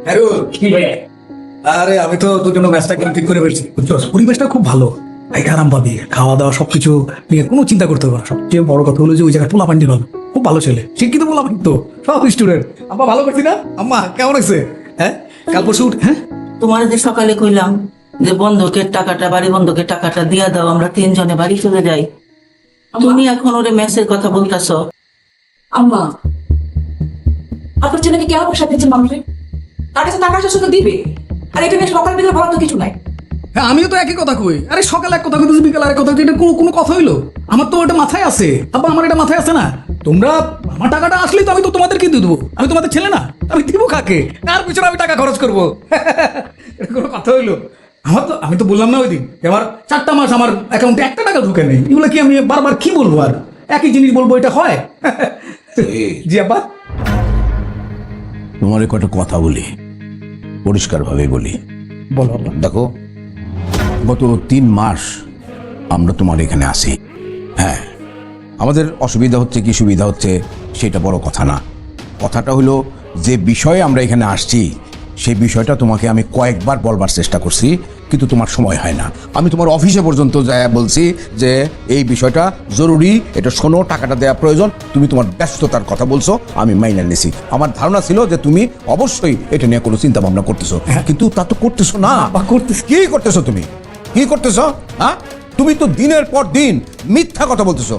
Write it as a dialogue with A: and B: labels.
A: আরে আমি তো তোর জন্য ম্যাচটা ঠিক করে ফেলছি বুঝছো, পরিবেশটা খুব ভালো, ভাই আরাম পাবি, খাওয়া দাওয়া সবকিছু নিয়ে কোনো চিন্তা করতে হবে না। সবচেয়ে বড় কথা হলো যে ওই জায়গায় পোলা পান্ডি পাবে, খুব ভালো ছেলে, শিক্ষিত পোলা পান্ডি তো, সব স্টুডেন্ট। আম্মা ভালো করছি না? আম্মা কেমন আছে? হ্যাঁ কাল পরশু হ্যাঁ
B: তোমার যে সকালে কইলাম যে বন্ধকের টাকাটা, বাড়ি বন্ধকের টাকাটা দিয়া দাও, আমরা তিনজনে বাড়ি চলে যাই। তুমি এখন ওরে মেসের কথা বলতেছো।
C: আম্মা, আপনার ছেলেকে কেন পয়সা দিচ্ছেন মানুষে? তার কাছে টাকা আসলে দিবে, আর এটা নিয়ে সকাল বিকাল ভালো তো কিছু নাই।
A: হ্যাঁ আমিও তো একই কথা কই, আরে সকালে এক কথা কইতেছি, বিকাল আরেক কথা, এটা কোনো কোনো কথা হইলো? আমার তো ওটা মাথায় আছে, আব্বা আমার এটা মাথায় আছে না। তোমরা আমার টাকাটা আসলেই তো আমি তো তোমাদেরকে দিয়ে দেবো, আমি তোমাদের ছেলে না? আমি দিব কাকে? কার পিছনে আমি টাকা খরচ করবো? এটা কোনো কথা হইলো? আমি তো বললাম না ওই দিন যে আমার 4টা মাস আমার অ্যাকাউন্টে 1টা টাকা ঢুকে নেই। এগুলো কি আমি বারবার কি বলবো? আর একই জিনিস বলবো, এটা হয়? জি আব্বা।
D: তোমার কটা কথা বলি, পরিষ্কার ভাবে বলি।
A: বলো আব্বা।
D: দেখো, গত 3 মাস আমরা তোমার এখানে আসি। হ্যাঁ, আমাদের অসুবিধা হচ্ছে কি সুবিধা হচ্ছে সেটা বড় কথা না। কথাটা হলো যে বিষয়ে আমরা এখানে আসছি সেই বিষয়টা তোমাকে আমি কয়েকবার বলবার চেষ্টা করছি, কিন্তু তোমার সময় হয় না। আমি তোমার অফিসে পর্যন্ত যাই বলছি যে এই বিষয়টা জরুরি, এটা শোনো, টাকাটা দেওয়া প্রয়োজন। তুমি তোমার ব্যস্ততার কথা বলছো, আমি মাইনে নিছি। আমার ধারণা ছিল যে তুমি অবশ্যই এটা নিয়ে কোনো চিন্তা ভাবনা করতেছো, কিন্তু তা তো করতেছো না।
A: বা করতেছি।
D: কি করতেছো তুমি? কি করতেছো? হ্যাঁ, তুমি তো দিনের পর দিন মিথ্যা কথা বলতেছো।